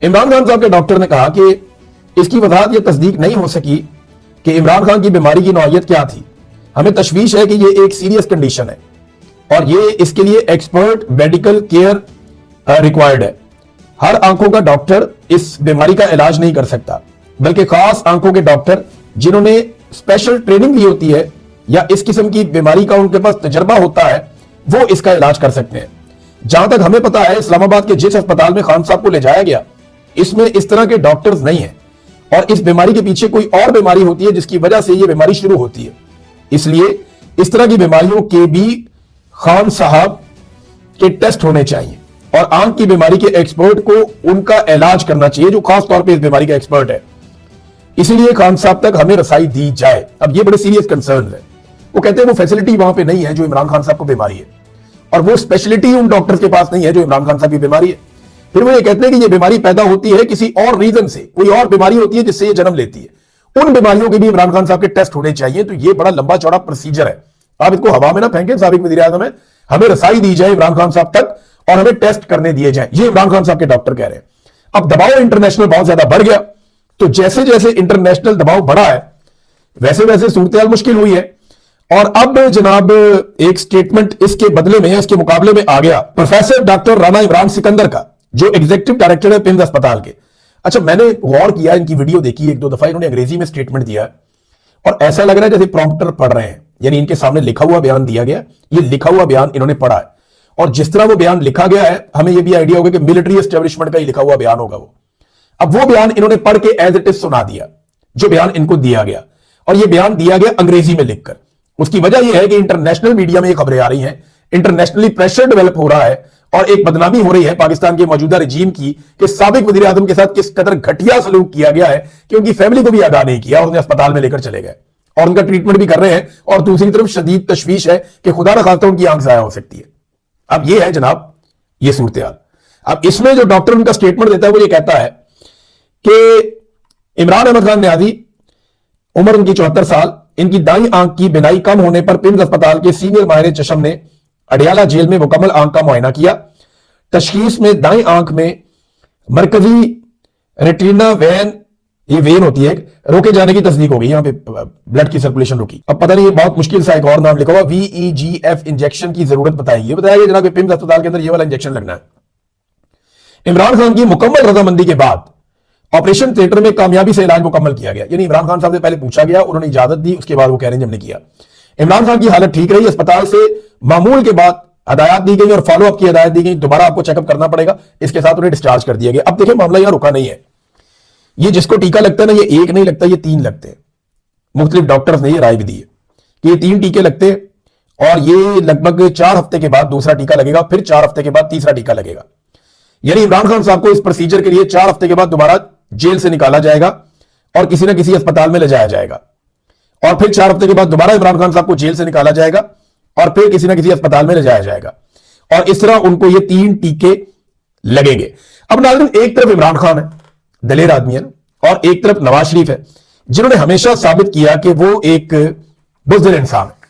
इमरान खान साहब के डॉक्टर ने कहा कि इसकी वजाहत यह तस्दीक नहीं हो सकी कि इमरान खान की बीमारी की नौइयत क्या थी। हमें तशवीश है कि यह एक सीरियस कंडीशन है और ये इसके लिए एक्सपर्ट मेडिकल केयर रिक्वायर्ड है। हर आंखों का डॉक्टर इस बीमारी का इलाज नहीं कर सकता, बल्कि खास आंखों के डॉक्टर जिन्होंने स्पेशल ट्रेनिंग ली होती है या इस किस्म की बीमारी का उनके पास तजर्बा होता है वो इसका इलाज कर सकते हैं। जहां तक हमें पता है, इस्लामाबाद के जिस अस्पताल में खान साहब को ले जाया गया इसमें इस तरह के डॉक्टर्स नहीं है और इस बीमारी के पीछे कोई और बीमारी होती है जिसकी वजह से यह बीमारी शुरू होती है। इसलिए इस तरह की बीमारियों के भी खान साहब के टेस्ट होने चाहिए और आंख की बीमारी के एक्सपर्ट को उनका इलाज करना चाहिए जो खास तौर पे इस बीमारी का एक्सपर्ट है। इसीलिए खान साहब तक हमें रसाई दी जाए। अब ये बड़े सीरियस कंसर्न है। वो कहते हैं वो फैसिलिटी वहां पे नहीं है जो इमरान खान साहब को बीमारी है और वो स्पेशलिटी उन डॉक्टर्स के पास नहीं है जो इमरान खान साहब की बीमारी है। फिर वो ये कहते हैं कि ये बीमारी पैदा होती है किसी और रीजन से, कोई और बीमारी होती है जिससे ये जन्म लेती है। उन बीमारियों के भी इमरान खान साहब के टेस्ट होने चाहिए। तो ये बड़ा लंबा चौड़ा प्रोसीजर है। आप इसको हवा में ना फेंकें। साबिक वज़ीर आज़म है, हमें रसाई दी जाए इमरान खान साहब तक और हमें टेस्ट करने दिए जाए। ये इमरान खान साहब के डॉक्टर कह रहे हैं। अब दबाव इंटरनेशनल बहुत ज्यादा बढ़ गया, तो जैसे जैसे इंटरनेशनल दबाव बढ़ा है वैसे वैसे सूरत मुश्किल हुई है। और अब जनाब एक स्टेटमेंट इसके बदले में, इसके मुकाबले में आ गया प्रोफेसर डॉक्टर राना इमरान सिकंदर का, जो एग्जीक्यूटिव डायरेक्टर है पिम्स अस्पताल के। अच्छा, मैंने गौर किया, इनकी वीडियो देखी एक दो दफा, इन्होंने अंग्रेजी में स्टेटमेंट दिया और ऐसा लग रहा है जैसे प्रॉम्प्टर पढ़ रहे हैं, यानी इनके सामने लिखा हुआ बयान दिया गया, ये लिखा हुआ बयान इन्होंने पढ़ा है और जिस तरह वो बयान लिखा गया है हमें यह भी आइडिया होगा कि मिलिट्री एस्टेब्लिशमेंट का ही लिखा हुआ बयान होगा वो। अब वो बयान इन्होंने पढ़ के एज इट इज सुना दिया जो बयान इनको दिया गया, और यह बयान दिया गया अंग्रेजी में लिखकर। उसकी वजह यह है कि इंटरनेशनल मीडिया में ये खबरें आ रही हैं, इंटरनेशनली प्रेशर डेवलप हो रहा है और एक बदनामी हो रही है पाकिस्तान के मौजूदा रजीम की कि साबिक वज़ीर आज़म के साथ किस कदर घटिया सलूक किया गया है कि उनकी फैमिली को भी आगाह नहीं किया और उन्हें अस्पताल में लेकर चले गए और उनका ट्रीटमेंट भी कर रहे हैं। और दूसरी तरफ शदीद तशवीश है कि खुदा न खास्ता उनकी आंख जाया हो सकती है। अब ये है जनाब ये सूरत हाल। अब इसमें जो डॉक्टर उनका स्टेटमेंट देता है वो ये कहता है कि इमरान अहमद खान न्याजी, उम्र उनकी 74 साल, इनकी दाई आंख की बिनाई कम होने पर पिम्स अस्पताल के सीनियर माहिर चश्म ने अडियाला जेल में मुकम्मल आंख का मुआयना किया। तशखीस में दाई आंख में मरकजी रेटिना वेन, ये वेन होती है, रोके जाने की तस्दीक हो गई। यहां पे ब्लड की सर्कुलेशन रुकी। अब पता नहीं, बहुत मुश्किल सा एक और नाम लिखा हुआ, VEGF इंजेक्शन की जरूरत बताइए। बताया गया जनाब पिम्स अस्पताल के अंदर ये वाला इंजेक्शन लगना है। इमरान खान की मुकम्मल रजामंदी के बाद ऑपरेशन थिएटर में कामयाबी से इलाज मुकम्मल किया गया। यानी इमरान खान साहब से पहले पूछा गया, उन्होंने इजाजत दी, उसके बाद वो कह रहे हैं हमने किया। इमरान खान की हालत ठीक रही, अस्पताल से मामूल के बाद हदायत दी गई और फॉलोअप की हदायत दी गई, दोबारा आपको चेकअप करना पड़ेगा। इसके साथ उन्हें डिस्चार्ज कर दिया गया। अब देखिए मामला यहां रुका नहीं है। ये जिसको टीका लगता है ना, ये एक नहीं लगता, ये 3 लगते हैं। मुख्तलिफ डॉक्टर्स ने ये राय भी दी है कि ये 3 टीके लगते हैं और ये लगभग 4 हफ्ते के बाद दूसरा टीका लगेगा, फिर 4 हफ्ते के बाद तीसरा टीका लगेगा। यानी इमरान खान साहब को इस प्रोसीजर के लिए 4 हफ्ते के बाद दोबारा जेल से निकाला जाएगा और किसी ना किसी अस्पताल में ले जाया जाएगा और फिर 4 हफ्ते के बाद दोबारा इमरान खान साहब को जेल से निकाला जाएगा और फिर किसी ना किसी अस्पताल में ले जाया जाएगा और इस तरह उनको ये 3 टीके लगेंगे। अब नाज़रीन, एक तरफ इमरान खान है, दलेर आदमी है, और एक तरफ नवाज शरीफ है जिन्होंने हमेशा साबित किया कि वो एक बुज़दिल इंसान है।